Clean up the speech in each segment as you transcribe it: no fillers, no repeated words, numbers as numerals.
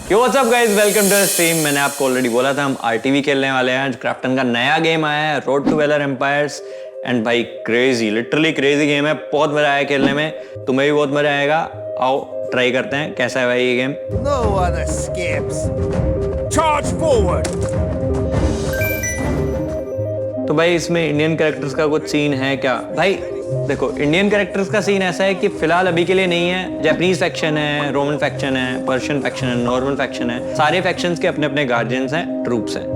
Yo, what's up guys? Welcome to the stream. मैंने आपको already बोला था हम RTV खेलने वाले हैं. आज क्राफ्टन का नया गेम आया है, road to valor empires. And भाई क्रेजी, लिटरली क्रेजी गेम है. बहुत मजा आया खेलने में. तुम्हें भी बहुत मजा आएगा. आओ ट्राई करते हैं कैसा है भाई ये game. No one escapes. Charge forward. तो भाई इसमें इंडियन कैरेक्टर्स का कुछ सीन है क्या? भाई देखो, इंडियन कैरेक्टर्स का सीन ऐसा है कि फिलहाल अभी के लिए नहीं है. जापानीज फैक्शन है, रोमन फैक्शन है, पर्शियन फैक्शन है, नॉर्मल फैक्शन है. सारे फैक्शंस के अपने अपने गार्जियंस हैं, ट्रूप्स हैं.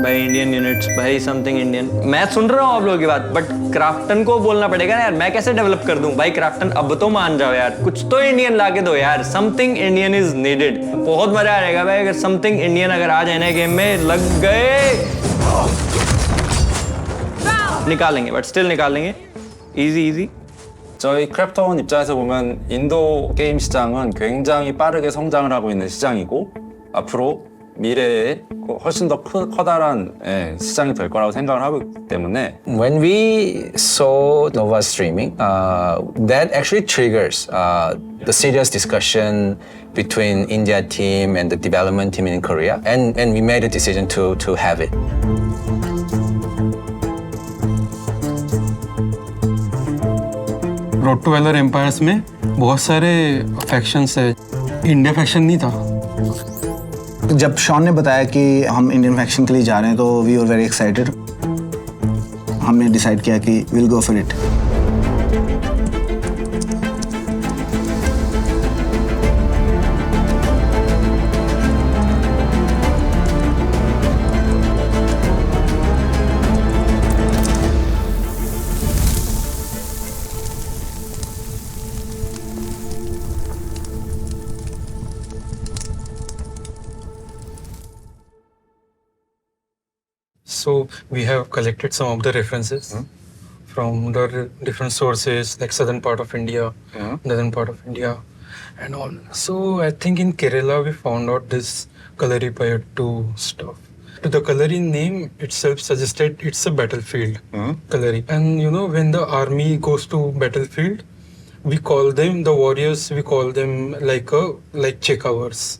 भाई इंडियन यूनिट्स, भाई समथिंग इंडियन. मैं सुन रहा हूँ आप लोगों की बात, बट क्राफ्टन को बोलना पड़ेगा ना यार. मैं कैसे डेवलप कर दूं भाई? क्राफ्टन अब तो मान जाओ यार, कुछ तो इंडियन ला के दो यार. Something Indian is needed. बहुत मजा आएगा भाई अगर समथिंग इंडियन अगर आ जाए ना गेम में. लग गए, निकालेंगे बट स्टिल निकालेंगे. 이지. 저희 크래프톤 입장에서 보면 인도 게임 시장은 굉장히 빠르게 성장을 하고 있는 시장이고 앞으로 미래에 훨씬 더 커다란 시장이 될 거라고 생각을 하기 때문에 When we saw Nova streaming, that actually triggers the serious discussion between India team and the development team in Korea, and we made a decision to have it. Road to valor empires में बहुत सारे factions है. India faction नहीं था. जब Shawn ने बताया कि हम इंडियन फैक्शन के लिए जा रहे हैं तो वी आर वेरी एक्साइटेड. हमने डिसाइड किया कि will go for it. So we have collected some of the references from the different sources, like southern part of India, northern part of India, and all. So I think in Kerala we found out this Kalaripayattu stuff. The Kalari name itself suggested it's a battlefield. Kalari, and you know when the army goes to battlefield, we call them the warriors. We call them like Chekavars.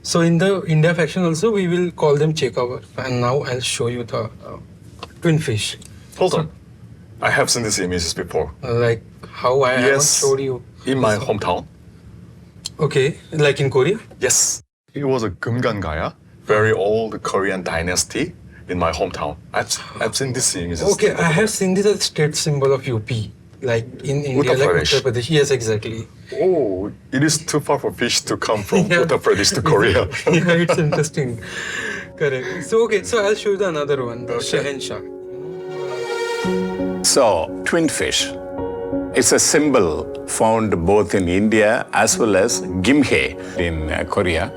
So in the India faction also we will call them Chekavar. And now I'll show you the twin fish. Hold on. I have seen these images before. Like how I haven't showed you. In my hometown. Okay, like in Korea? Yes. It was a Gumgangaya, very old Korean dynasty in my hometown. I've seen these images. Okay, I have seen this as state symbol of UP. Like in India, like Uttar Pradesh. Yes, exactly. Oh, it is too far for fish to come from Uttar Pradesh to Korea. Yeah, it's interesting. Correct. So okay, so I'll show you the another one, the Shahenshah. So, twin fish. It's a symbol found both in India as well as Gimhae in Korea.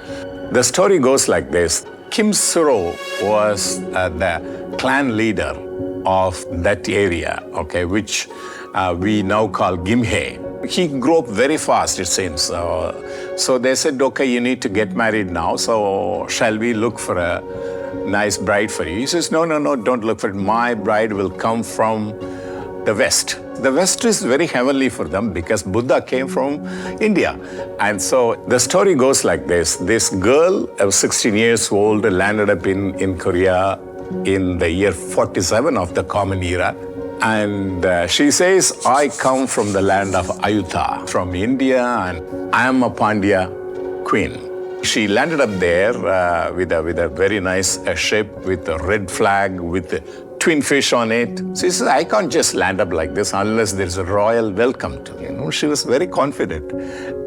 The story goes like this. Kim Suro was the clan leader of that area, okay, which we now call Gimhae. He grew up very fast, it seems. So they said, okay, you need to get married now. So shall we look for a nice bride for you? He says, no, don't look for it. My bride will come from the West. The West is very heavenly for them because Buddha came from India. And so the story goes like this. This girl, 16 years old, landed up in Korea in the year 47 of the Common Era. And she says, I come from the land of Ayutha, from India, and I am a Pandya queen. She landed up there with a very nice ship with a red flag with twin fish on it. She says, I can't just land up like this unless there's a royal welcome to me. You know, she was very confident.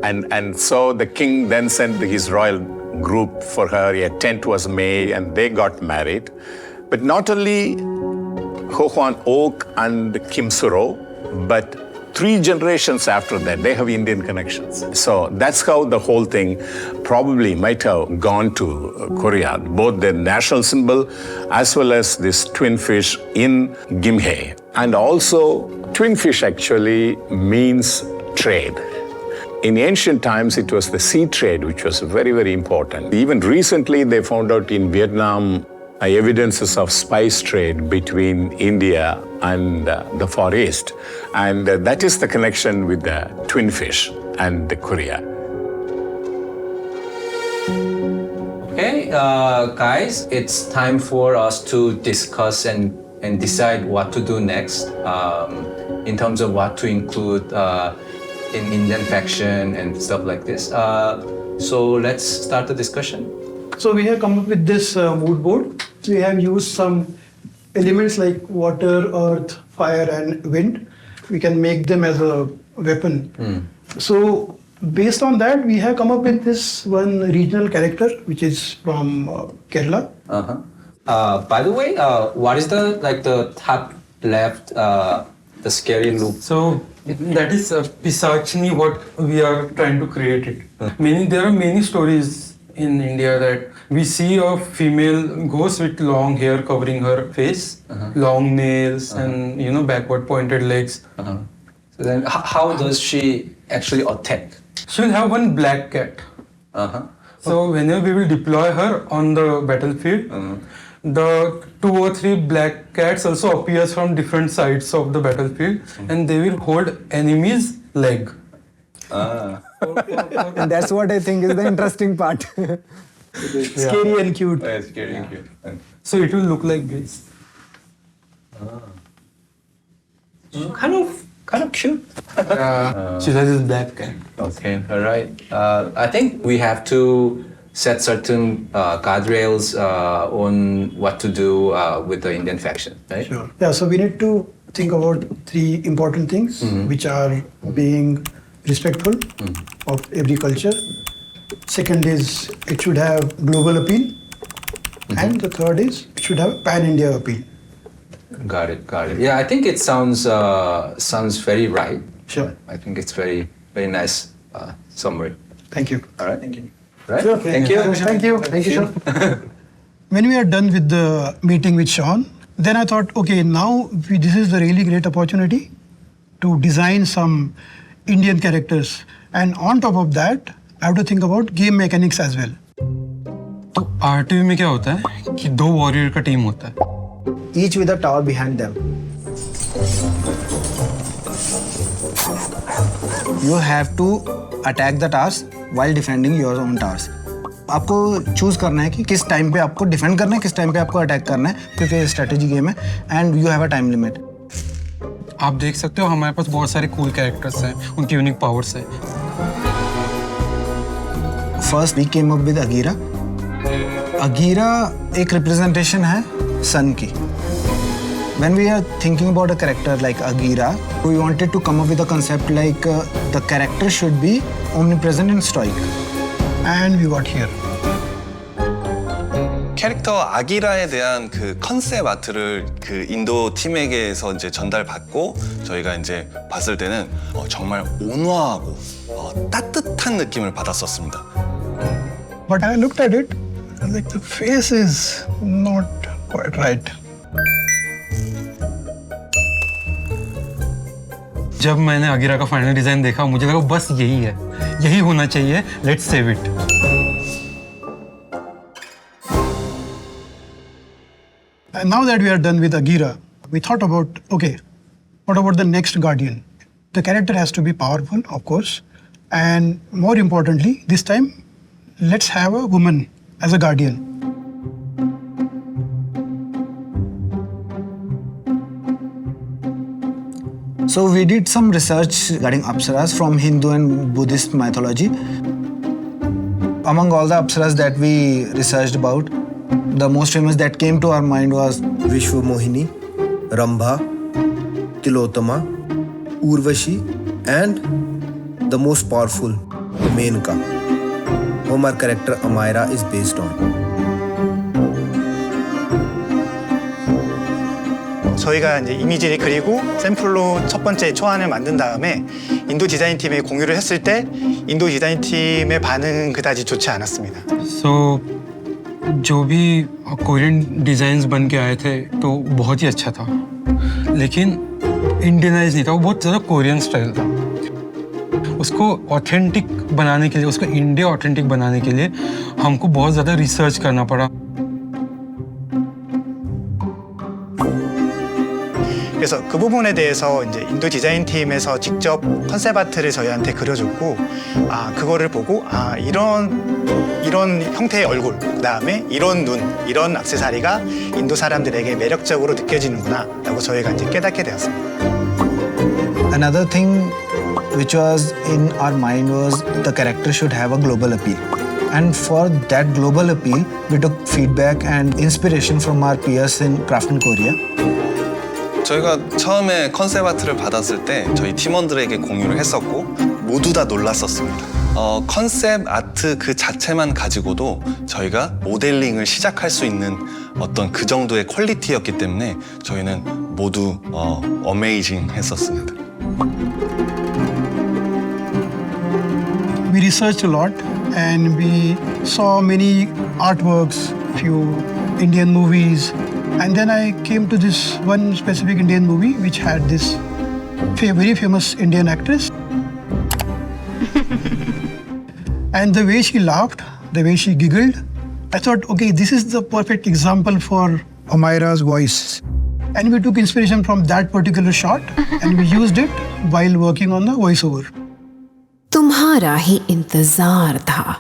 And so the king then sent his royal group for her. A tent was made and they got married. But not only Hohwan Oak and Kim Suro, but 3 generations after that, they have Indian connections. So that's how the whole thing probably might have gone to Korea, both the national symbol as well as this twin fish in Gimhae. And also, twin fish actually means trade. In ancient times, it was the sea trade, which was very, very important. Even recently, they found out in Vietnam evidences of spice trade between India and the Far East. And that is the connection with the twin fish and Korea. guys, it's time for us to discuss and decide what to do next in terms of what to include in Indian faction and stuff like this. So let's start the discussion. So we have come up with this mood board. We have used some elements like water, earth, fire and wind. We can make them as a weapon. So based on that, we have come up with this one regional character, which is from Kerala. By the way, what is the top left, the scary look? So that is Pisachni, what we are trying to create it. There are many stories in India that we see a female ghost with long hair covering her face, long nails, and backward pointed legs. So then, how does she actually attack? She will have one black cat. So whenever we will deploy her on the battlefield, the 2 or 3 black cats also appears from different sides of the battlefield, and they will hold enemy's leg. And that's what I think is the interesting part. Scary and cute. Scary and cute. So it will look like this. Kind of cute. She has this black cat. Okay, all right. I think we have to set certain guardrails on what to do with the Indian faction, right? Sure. Yeah, so we need to think about 3 important things, which are being respectful of every culture. Second is it should have global appeal. And the third is it should have pan-India appeal. Got it. Yeah, I think it sounds very right. Sure. I think it's very nice summary. Thank you. All right. Thank you. Right. Sure. Thank you. Thank you. Thank you, Sean. When we are done with the meeting with Sean, then I thought, okay, now this is a really great opportunity to design some Indian characters. And on top of that, I have to think about game mechanics as well. तो RTV में क्या होता है कि 2 warrior का team होता है. Each with a tower behind them. You have to attack the towers while defending your own towers. आपको चूज करना है कि किस टाइम पे आपको डिफेंड करना है, किस टाइम पे आपको अटैक करना है, क्योंकि ये स्ट्रेटेजी गेम है and you have a time limit. आप देख सकते हो हमारे पास बहुत सारे कूल कैरेक्टर्स हैं, उनकी यूनिक पावर्स हैं. First we came up with Agira. Agira एक रिप्रेजेंटेशन है सन की. When we are thinking about a character like Agira, we wanted to come up with a concept like the character should be omnipresent and stoic. And we got here. 캐릭터 아기라에 대한 그 컨셉 아트를 그 인도 팀에게서 이제 전달받고 저희가 이제 봤을 때는 정말 온화하고 따뜻한 느낌을 받았었습니다. But I looked at it, and like the face is not quite right. जब मैंने अगीरा का final design देखा मुझे लगा बस यही है, यही होना चाहिए. Let's save it. And now that we are done with Agira, we thought about, okay, what about the next guardian? The character has to be powerful, of course, and more importantly, this time, let's have a woman as a guardian. So we did some research regarding Apsaras from Hindu and Buddhist mythology. Among all the Apsaras that we researched about, the most famous that came to our mind was Vishwamohini, Rambha, Tilotama, Urvashi, and the most powerful, Menka, whom our character Amira is based on. 저희가 이제 이미지를 그리고 샘플로 첫 번째 초안을 만든 다음에 인도 디자인 팀에 공유를 했을 때 인도 디자인 팀의 반응은 그다지 좋지 않았습니다. So जो भी Korean designs बन के आए थे तो बहुत ही अच्छा था, लेकिन इंडियनाइज नहीं था. वो बहुत ज़्यादा कोरियन स्टाइल था. उसको ऑथेंटिक बनाने के लिए, उसको इंडिया ऑथेंटिक बनाने के लिए हमको बहुत ज़्यादा रिसर्च करना पड़ा. 그래서 그 부분에 대해서 이제 인도 디자인 팀에서 직접 컨셉 아트를 저희한테 그려줬고, 그거를 보고 이런 형태의 얼굴, 그다음에 이런 눈, 이런 액세서리가 인도 사람들에게 매력적으로 느껴지는구나라고 저희가 이제 깨닫게 되었습니다. Another thing which was in our mind was the character should have a global appeal. And for that global appeal, we took feedback and inspiration from our peers in Craft in Korea. 저희가 처음에 컨셉 아트를 받았을 때 저희 팀원들에게 공유를 했었고 모두 다 놀랐었습니다. 컨셉 아트 그 자체만 가지고도 저희가 모델링을 시작할 수 있는 어떤 그 정도의 퀄리티였기 때문에 저희는 모두 어메이징 했었습니다. We researched a lot and we saw many artworks, few Indian movies, and then I came to this one specific Indian movie which had this very famous Indian actress. And the way she laughed, the way she giggled, I thought, okay, this is the perfect example for Amira's voice. And we took inspiration from that particular shot and we used it while working on the voiceover. तुम्हारा ही इंतजार था.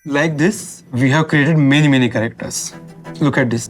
Like this, we have created many characters. Look at this.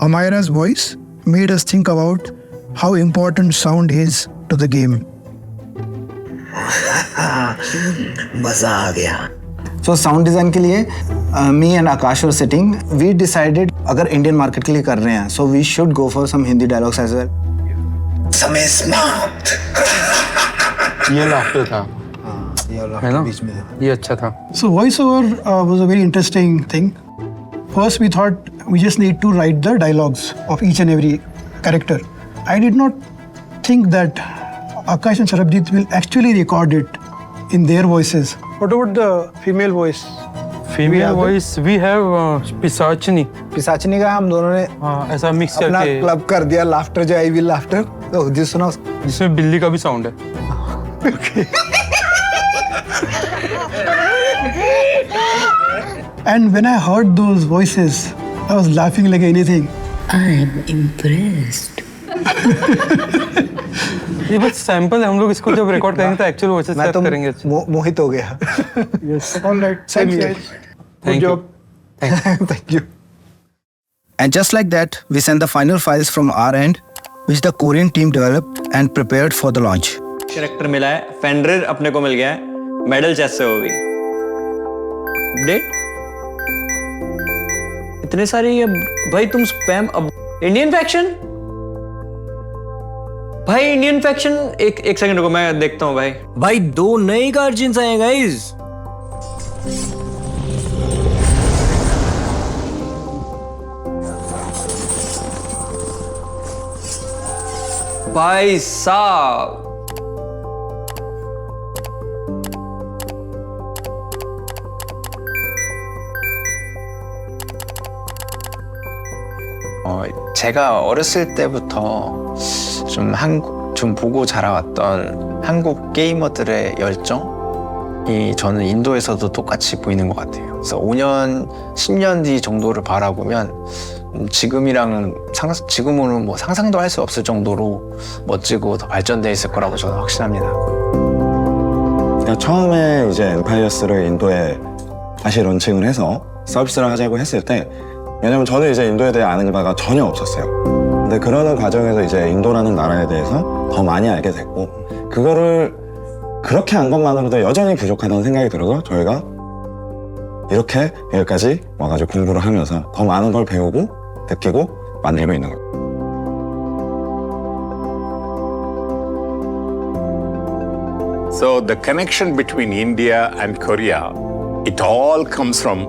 Amira's voice made us think about how important sound is to the game. मजा आ गया. So sound design के लिए me and Akash were sitting. We decided अगर Indian market के लिए कर रहे हैं, so we should go for some Hindi dialogues as well. समय समाप्त. ये laughter था. है ना? ये अच्छा था. So voiceover was a very interesting thing. First, we thought we just need to write the dialogues of each and every character. I did not think that Akash and Sarabjit will actually record it in their voices. What about the female voice? Female voice, we have Pisachni. पिसाचनी का हम दोनों ने ऐसा mix अपना करके club कर दिया laughter जो I will laughter. तो जिस सुना जिसमें बिल्ली का भी साउंड है. And when I heard those voices, I was laughing like anything. I'm impressed. ये बस सैंपल है. हम लोग इसको जब रिकॉर्ड करेंगे तो एक्चुअल वॉइसेस सेट करेंगे. मोहित हो गया. Yes. All right. Thanks, guys. Good job. Thank you. And just like that, we sent the final files from our end, which the Korean team developed and prepared for the launch. Character मिला है, fender अपने को मिल गया है, medal chest से हो गई. Date इतने सारे ये भाई तुम स्पैम. अब इंडियन फैक्शन भाई, इंडियन फैक्शन एक सेकंड रुको, मैं देखता हूँ भाई. भाई 2 नए गार्जियंस आए हैं गाइस. भाई साहब 제가 어렸을 때부터 좀 보고 자라왔던 한국 게이머들의 열정이 저는 인도에서도 똑같이 보이는 것 같아요. 그래서 5년, 10년 뒤 정도를 바라보면 지금으로는 뭐 상상도 할 수 없을 정도로 멋지고 더 발전돼 있을 거라고 저는 확신합니다. 처음에 이제 엠파이어스를 인도에 다시 런칭을 해서 서비스를 하자고 했을 때, 왜냐면 저는 이제 인도에 대해 아는 바가 전혀 없었어요. 근데 그러는 과정에서 이제 인도라는 나라에 대해서 더 많이 알게 됐고, 그거를 그렇게 안 것만으로도 여전히 부족하다는 생각이 들어서 저희가 이렇게 여기까지 와가지고 공부를 하면서 더 많은 걸 배우고 느끼고 만들고 있는 거예요. So the connection between India and Korea, it all comes from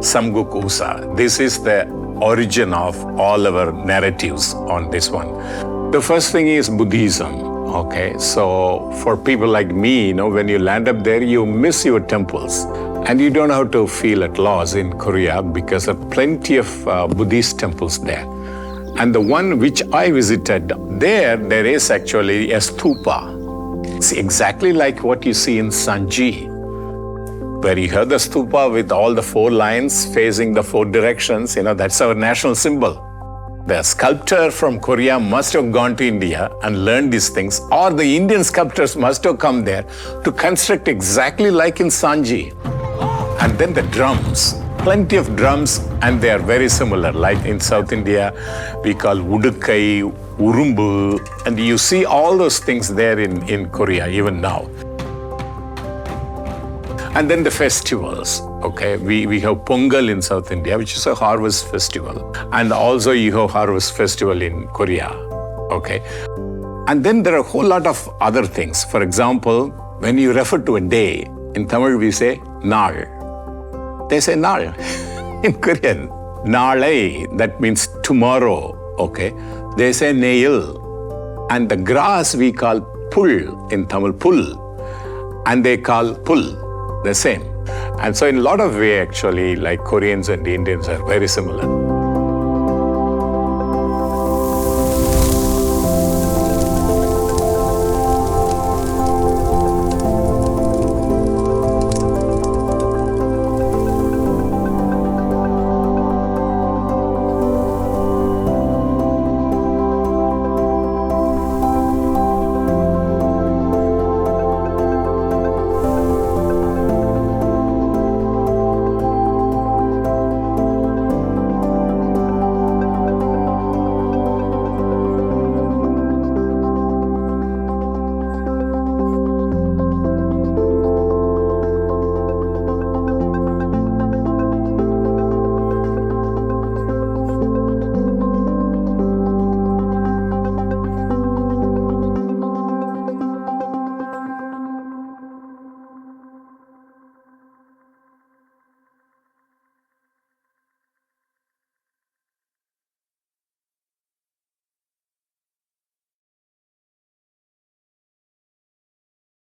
Samguk Usa. This is the origin of all our narratives on this one. The first thing is Buddhism. Okay, so for people like me, when you land up there, you miss your temples. And you don't have to feel at loss in Korea because there are plenty of Buddhist temples there. And the one which I visited, there is actually a stupa. It's exactly like what you see in Sanji, where you have the stupa with all the 4 lines facing the 4 directions. That's our national symbol. The sculptor from Korea must have gone to India and learned these things, or the Indian sculptors must have come there to construct exactly like in Sanji. And then the drums, plenty of drums, and they are very similar. Like in South India, we call Udukai, Urumbu, and you see all those things there in Korea, even now. And then the festivals, okay? We have Pongal in South India, which is a harvest festival. And also you have harvest festival in Korea, okay? And then there are a whole lot of other things. For example, when you refer to a day, in Tamil we say Nal. They say Nal in Korean. Nalai, that means tomorrow, okay? They say Neil. And the grass we call Pul in Tamil, Pul. And they call Pul. The same. And so in a lot of ways, actually, like Koreans and Indians are very similar.